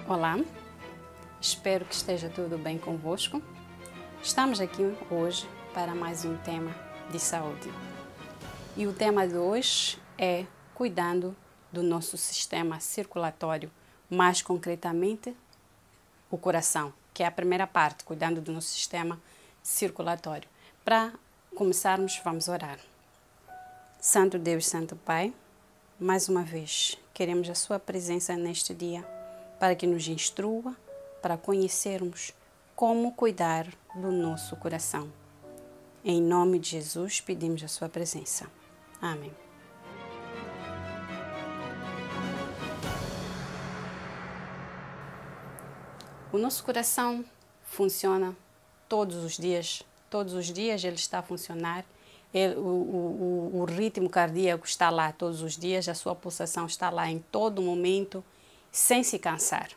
Olá, espero que esteja tudo bem convosco. Estamos aqui hoje para mais um tema de saúde. E o tema de hoje é cuidando do nosso sistema circulatório, mais concretamente o coração, que é a primeira parte, cuidando do nosso sistema circulatório. Para começarmos, vamos orar. Santo Deus, Santo Pai, mais uma vez queremos a sua presença neste dia, para que nos instrua, para conhecermos como cuidar do nosso coração. Em nome de Jesus, pedimos a sua presença. Amém. O nosso coração funciona todos os dias ele está a funcionar. O ritmo cardíaco está lá todos os dias, a sua pulsação está lá em todo momento, sem se cansar,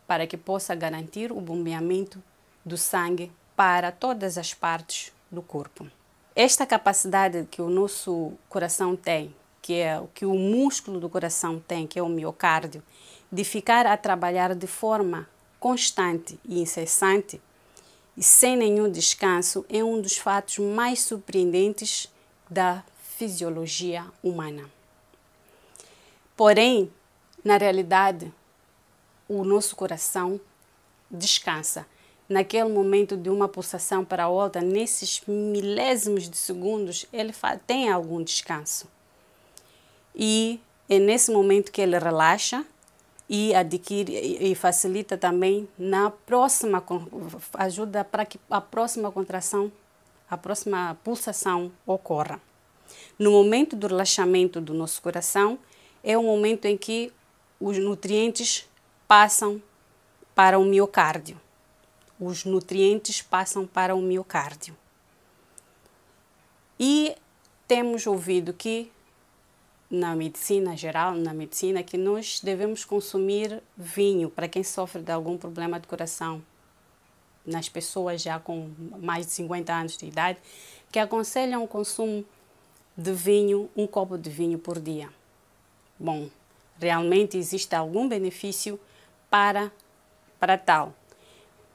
para que possa garantir o bombeamento do sangue para todas as partes do corpo. Esta capacidade que o nosso coração tem, que o músculo do coração tem, que é o miocárdio, de ficar a trabalhar de forma constante e incessante, e sem nenhum descanso, é um dos fatos mais surpreendentes da fisiologia humana. Porém, na realidade, o nosso coração descansa. Naquele momento de uma pulsação para a outra, nesses milésimos de segundos, ele tem algum descanso. E é nesse momento que ele relaxa e adquire e facilita também na próxima, ajuda para que a próxima contração, a próxima pulsação ocorra. No momento do relaxamento do nosso coração, é o momento em que os nutrientes passam para o miocárdio. Os nutrientes passam para o miocárdio. E temos ouvido que na medicina geral, que nós devemos consumir vinho para quem sofre de algum problema de coração. Nas pessoas já com mais de 50 anos de idade, que aconselham o consumo de vinho, um copo de vinho por dia. Bom, realmente existe algum benefício para tal.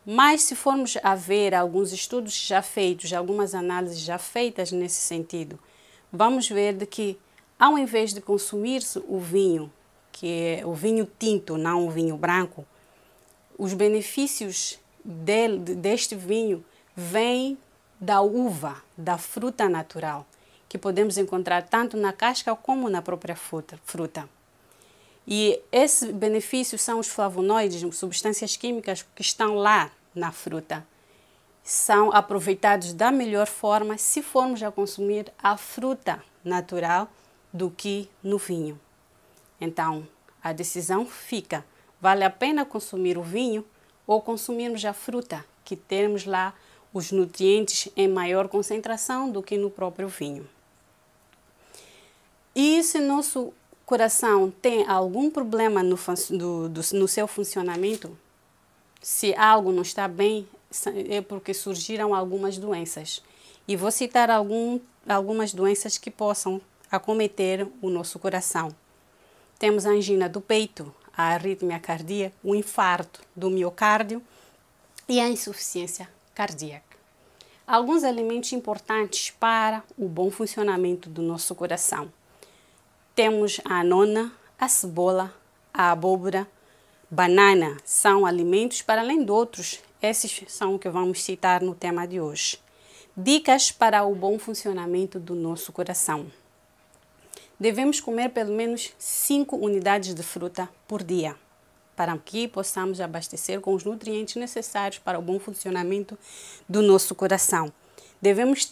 Mas se formos a ver alguns estudos já feitos, algumas análises já feitas nesse sentido, vamos ver de que ao invés de consumir-se o vinho, que é o vinho tinto, não o vinho branco, os benefícios deste vinho vêm da uva, da fruta natural, que podemos encontrar tanto na casca como na própria fruta. E esses benefícios são os flavonoides, substâncias químicas que estão lá na fruta. São aproveitados da melhor forma se formos a consumir a fruta natural do que no vinho. Então, a decisão fica, vale a pena consumir o vinho ou consumirmos a fruta, que temos lá os nutrientes em maior concentração do que no próprio vinho. E se nosso coração tem algum problema no seu funcionamento, se algo não está bem, é porque surgiram algumas doenças. E vou citar algumas doenças que possam acometer o nosso coração. Temos a angina do peito, a arritmia cardíaca, o infarto do miocárdio e a insuficiência cardíaca. Alguns elementos importantes para o bom funcionamento do nosso coração. Temos a nona, a cebola, a abóbora, banana, são alimentos para além de outros. Esses são o que vamos citar no tema de hoje. Dicas para o bom funcionamento do nosso coração. Devemos comer pelo menos 5 unidades de fruta por dia, para que possamos abastecer com os nutrientes necessários para o bom funcionamento do nosso coração. Devemos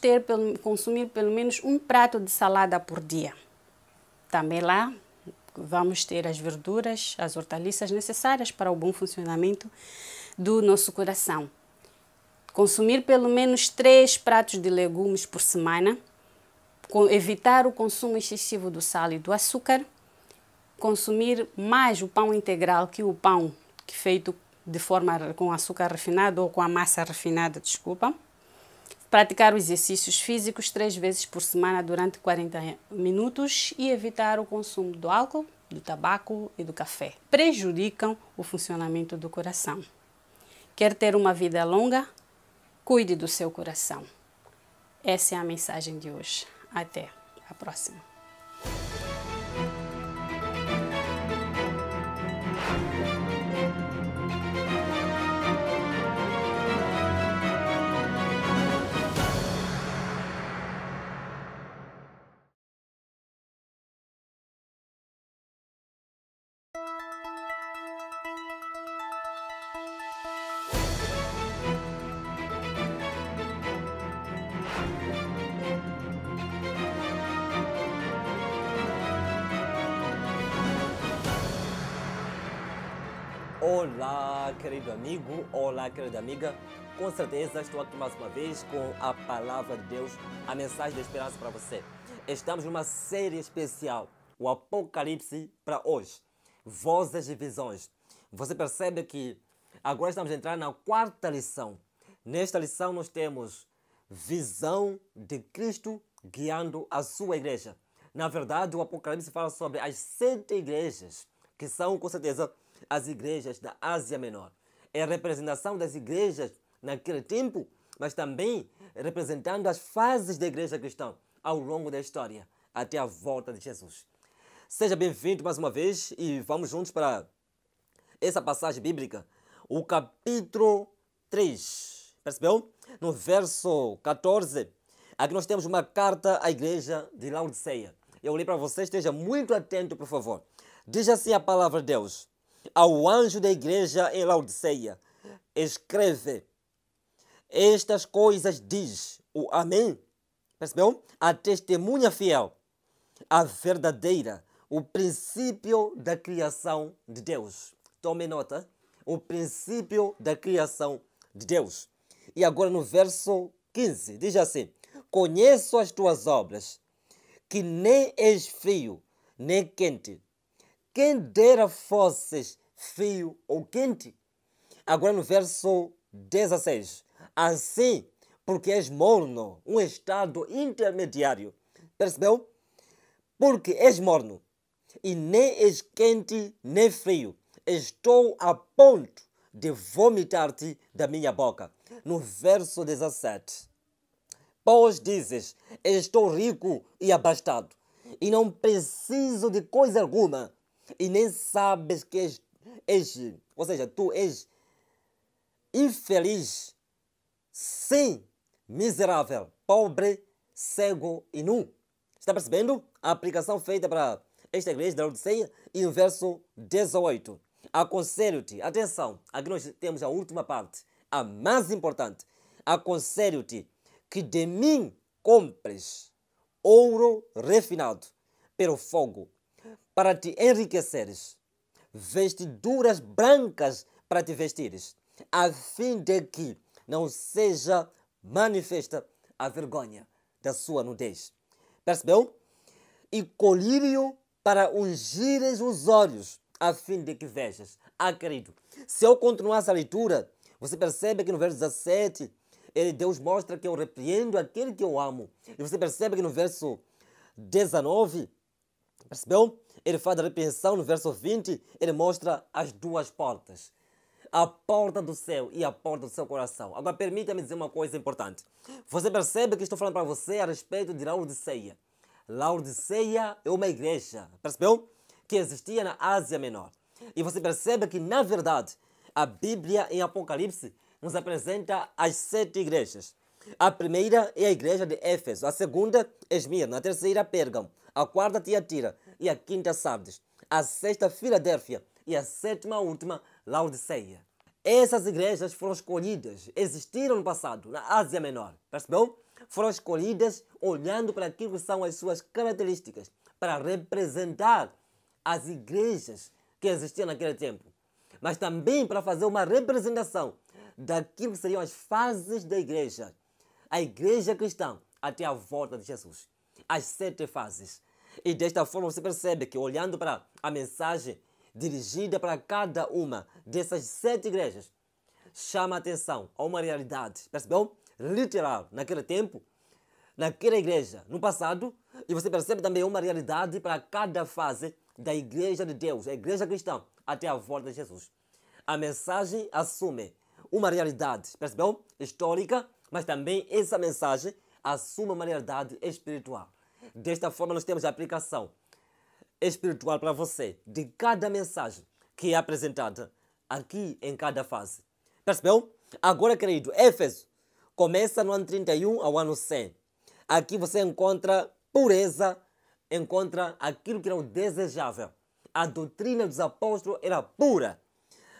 consumir pelo menos um prato de salada por dia. Também lá vamos ter as verduras, as hortaliças necessárias para o bom funcionamento do nosso coração. Consumir pelo menos 3 pratos de legumes por semana. Evitar o consumo excessivo do sal e do açúcar, consumir mais o pão integral que o pão feito de forma com açúcar refinado ou com a massa refinada, praticar os exercícios físicos 3 vezes por semana durante 40 minutos e evitar o consumo do álcool, do tabaco e do café. Prejudicam o funcionamento do coração. Quer ter uma vida longa? Cuide do seu coração. Essa é a mensagem de hoje. Até a próxima. Olá, querido amigo, olá, querida amiga. Com certeza estou aqui mais uma vez com a palavra de Deus, a mensagem de esperança para você. Estamos numa série especial, o Apocalipse para hoje. Vozes e visões. Você percebe que agora estamos entrando na quarta lição. Nesta lição nós temos visão de Cristo guiando a sua igreja. Na verdade, o Apocalipse fala sobre as 7 igrejas, que são com certeza as igrejas da Ásia Menor. É a representação das igrejas naquele tempo, mas também representando as fases da igreja cristã ao longo da história, até a volta de Jesus. Seja bem-vindo mais uma vez e vamos juntos para essa passagem bíblica, o capítulo 3. Percebeu? No verso 14, aqui nós temos uma carta à igreja de Laodiceia. Eu li para você, esteja muito atento, por favor. Diz assim a palavra de Deus: ao anjo da igreja em Laodiceia, escreve: estas coisas diz o Amém. Percebeu? A testemunha fiel, a verdadeira, o princípio da criação de Deus. Tome nota, o princípio da criação de Deus. E agora no verso 15, diz assim: conheço as tuas obras, que nem és frio, nem quente. Quem dera fosses frio ou quente. Agora no verso 16. Assim, porque és morno, um estado intermediário. Percebeu? Porque és morno e nem és quente nem frio. Estou a ponto de vomitar-te da minha boca. No verso 17. Pois dizes: estou rico e abastado, e não preciso de coisa alguma. E nem sabes que ou seja, tu és infeliz, sim, miserável, pobre, cego e nu. Está percebendo a aplicação feita para esta igreja da Laodiceia? E no verso 18, aconselho-te, atenção, aqui nós temos a última parte, a mais importante. Aconselho-te que de mim compres ouro refinado pelo fogo, para te enriqueceres, vestiduras brancas para te vestires, a fim de que não seja manifesta a vergonha da sua nudez. Percebeu? E colírio para ungires os olhos, a fim de que vejas. Querido, se eu continuar a leitura, você percebe que no verso 17, Deus mostra que eu repreendo aquele que eu amo. E você percebe que no verso 19, percebeu? Ele fala da repreensão. No verso 20, ele mostra as duas portas. A porta do céu e a porta do seu coração. Agora, permita-me dizer uma coisa importante. Você percebe que estou falando para você a respeito de Laodiceia. Laodiceia é uma igreja, percebeu? Que existia na Ásia Menor. E você percebe que, na verdade, a Bíblia em Apocalipse nos apresenta as 7 igrejas. A primeira é a igreja de Éfeso, a segunda, Esmirna, a terceira, Pérgamo, a quarta, Tiatira e a quinta, Sardes, a sexta, Filadélfia e a sétima, última, Laodiceia. Essas igrejas foram escolhidas, existiram no passado, na Ásia Menor, percebeu? Foram escolhidas olhando para aquilo que são as suas características, para representar as igrejas que existiam naquele tempo, mas também para fazer uma representação daquilo que seriam as fases da igreja, a igreja cristã, até a volta de Jesus. As 7 fases. E desta forma você percebe que, olhando para a mensagem dirigida para cada uma dessas 7 igrejas, chama a atenção a uma realidade, percebeu? Literal, naquele tempo, naquela igreja, no passado, e você percebe também uma realidade para cada fase da igreja de Deus, a igreja cristã, até a volta de Jesus. A mensagem assume uma realidade, percebeu? Histórica, mas também essa mensagem assume uma realidade espiritual. Desta forma, nós temos a aplicação espiritual para você de cada mensagem que é apresentada aqui em cada fase. Percebeu? Agora, querido, Éfeso começa no ano 31 ao ano 100. Aqui você encontra pureza, encontra aquilo que era o desejável. A doutrina dos apóstolos era pura.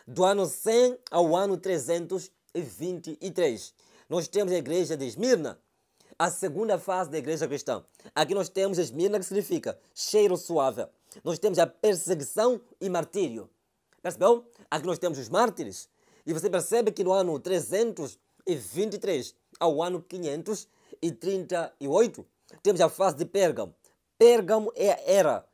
Do ano 100 ao ano 323. Nós temos a igreja de Esmirna, a segunda fase da igreja cristã. Aqui nós temos Esmirna, que significa cheiro suave. Nós temos a perseguição e martírio. Percebeu? Aqui nós temos os mártires. E você percebe que no ano 323 ao ano 538, temos a fase de Pérgamo. Pérgamo é a era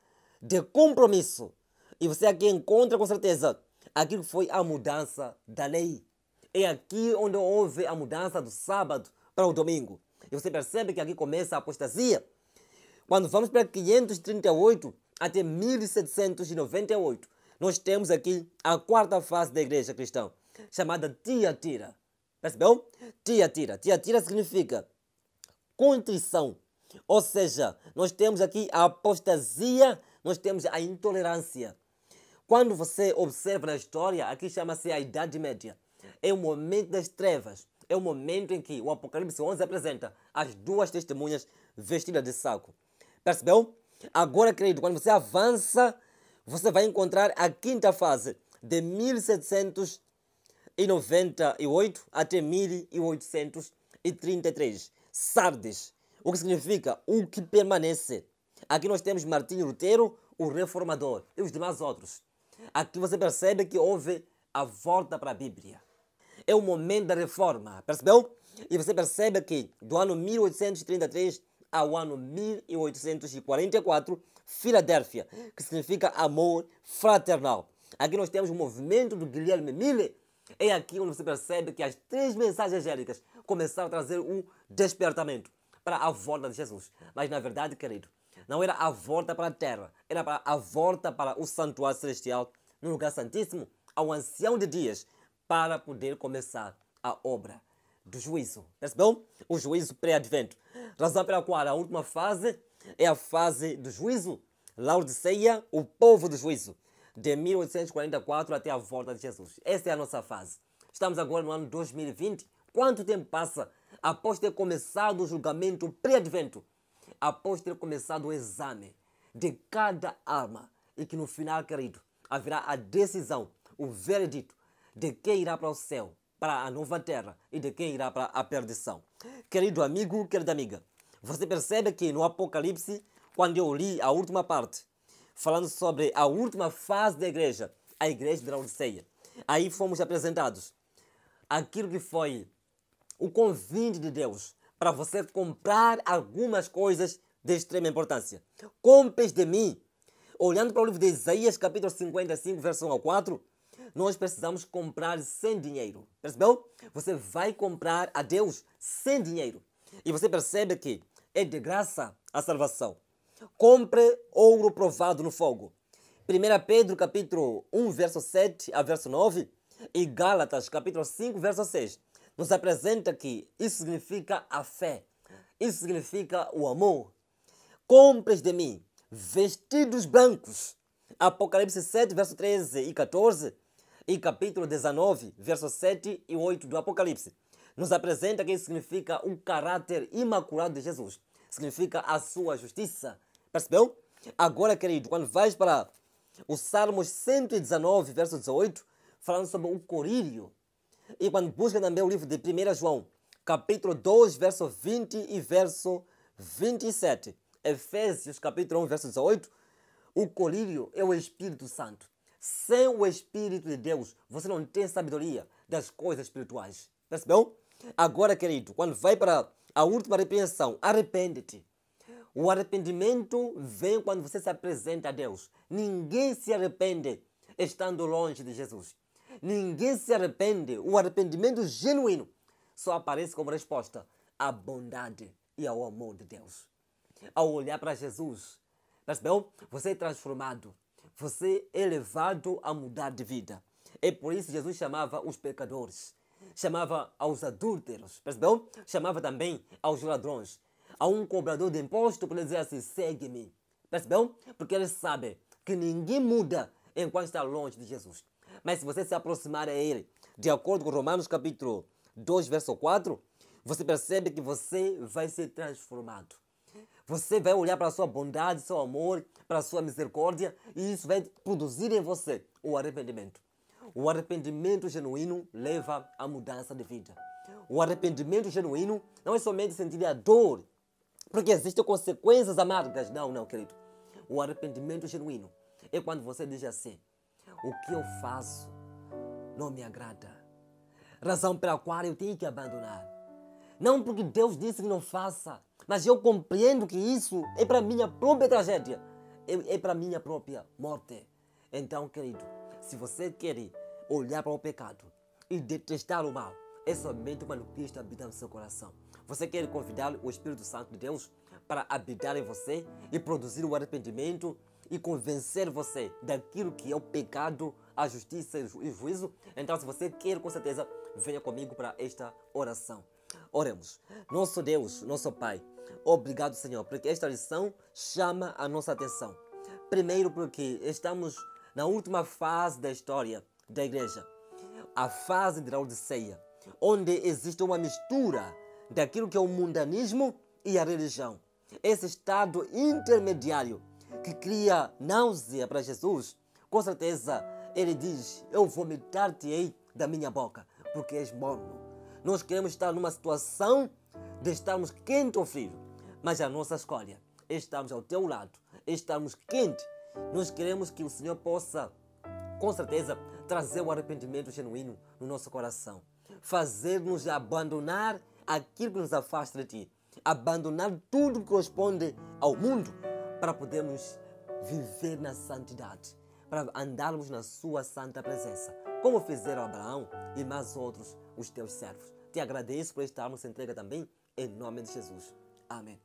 de compromisso. E você aqui encontra com certeza aquilo que foi a mudança da lei. É aqui onde houve a mudança do sábado para o domingo. E você percebe que aqui começa a apostasia. Quando vamos para 538 até 1798, nós temos aqui a quarta fase da igreja cristã, chamada Tiatira. Percebeu? Tiatira. Tiatira significa contrição. Ou seja, nós temos aqui a apostasia, nós temos a intolerância. Quando você observa na história, aqui chama-se a Idade Média. É o momento das trevas. É o momento em que o Apocalipse 11 apresenta as duas testemunhas vestidas de saco. Percebeu? Agora, querido, quando você avança, você vai encontrar a quinta fase, de 1798 até 1833. Sardes. O que significa o que permanece. Aqui nós temos Martinho Lutero, o reformador, e os demais outros. Aqui você percebe que houve a volta para a Bíblia. É o momento da reforma, percebeu? E você percebe que do ano 1833 ao ano 1844, Filadélfia, que significa amor fraternal. Aqui nós temos o movimento do Guilherme Miller. É aqui onde você percebe que as três mensagens angélicas começaram a trazer um despertamento para a volta de Jesus. Mas na verdade, querido, não era a volta para a terra, era para a volta para o santuário celestial, no lugar santíssimo, ao ancião de dias, para poder começar a obra do juízo. Percebeu? O juízo pré-advento. Razão pela qual a última fase é a fase do juízo. Laodiceia, o povo do juízo. De 1844 até a volta de Jesus. Essa é a nossa fase. Estamos agora no ano 2020. Quanto tempo passa após ter começado o julgamento pré-advento? Após ter começado o exame de cada alma. E que no final, querido, haverá a decisão, o veredito de quem irá para o céu, para a nova terra, e de quem irá para a perdição. Querido amigo, querida amiga, você percebe que no Apocalipse, quando eu li a última parte, falando sobre a última fase da igreja, a igreja de Laodiceia, aí fomos apresentados aquilo que foi o convite de Deus para você comprar algumas coisas de extrema importância. Compres de mim. Olhando para o livro de Isaías, capítulo 55, verso 1 ao 4, nós precisamos comprar sem dinheiro. Percebeu? Você vai comprar a Deus sem dinheiro. E você percebe que é de graça a salvação. Compre ouro provado no fogo. 1 Pedro, capítulo 1, verso 7 a verso 9, e Gálatas, capítulo 5, verso 6, nos apresenta que isso significa a fé. Isso significa o amor. Compres de mim vestidos brancos. Apocalipse 7, verso 13 e 14, e capítulo 19, versos 7 e 8 do Apocalipse, nos apresenta que isso significa o caráter imaculado de Jesus. Significa a sua justiça. Percebeu? Agora, querido, quando vais para o Salmos 119, verso 18, falando sobre o corírio, e quando busca também o livro de 1 João, capítulo 2, verso 20 e verso 27, Efésios, capítulo 1, verso 18, o colírio é o Espírito Santo. Sem o Espírito de Deus, você não tem sabedoria das coisas espirituais. Percebeu? Agora, querido, quando vai para a última repreensão, arrepende-te. O arrependimento vem quando você se apresenta a Deus. Ninguém se arrepende estando longe de Jesus. Ninguém se arrepende. O arrependimento genuíno só aparece como resposta à bondade e ao amor de Deus. Ao olhar para Jesus, percebeu? Você é transformado. você é levado a mudar de vida. É por isso que Jesus chamava os pecadores, chamava aos adúlteros, percebeu? Chamava também aos ladrões. A um cobrador de imposto para dizer assim, segue-me. Percebeu? Porque ele sabe que ninguém muda enquanto está longe de Jesus. Mas se você se aproximar a ele, de acordo com Romanos capítulo 2, verso 4, você percebe que você vai ser transformado. Você vai olhar para a sua bondade, seu amor, para a sua misericórdia, e isso vai produzir em você o arrependimento. O arrependimento genuíno leva à mudança de vida. O arrependimento genuíno não é somente sentir a dor, porque existem consequências amargas. Não, querido. O arrependimento genuíno é quando você diz assim, o que eu faço não me agrada. Razão pela qual eu tenho que abandonar. Não porque Deus disse que não faça, mas eu compreendo que isso é para minha própria tragédia. É para minha própria morte. Então, querido, se você quer olhar para o pecado e detestar o mal, é somente quando Cristo habita no seu coração. Você quer convidar o Espírito Santo de Deus para habitar em você e produzir o arrependimento e convencer você daquilo que é o pecado, a justiça e o juízo? Então, se você quer, com certeza, venha comigo para esta oração. Oremos. Nosso Deus, nosso Pai, obrigado, Senhor, porque esta lição chama a nossa atenção. Primeiro porque estamos na última fase da história da igreja, a fase de Laodiceia, onde existe uma mistura daquilo que é o mundanismo e a religião. Esse estado intermediário que cria náusea para Jesus, com certeza ele diz, eu vomitar-te-ei da minha boca, porque és morno. Nós queremos estar numa situação de estarmos quente ou frio, mas a nossa escolha é estarmos ao teu lado, é estarmos quente. Nós queremos que o Senhor possa, com certeza, trazer o arrependimento genuíno no nosso coração, fazer-nos abandonar aquilo que nos afasta de Ti, abandonar tudo que corresponde ao mundo para podermos viver na santidade, para andarmos na Sua santa presença, como fizeram Abraão e mais outros, os Teus servos. Te agradeço por estarmos entregue também, em nome de Jesus. Amém.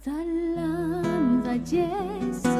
Salam za Yesu.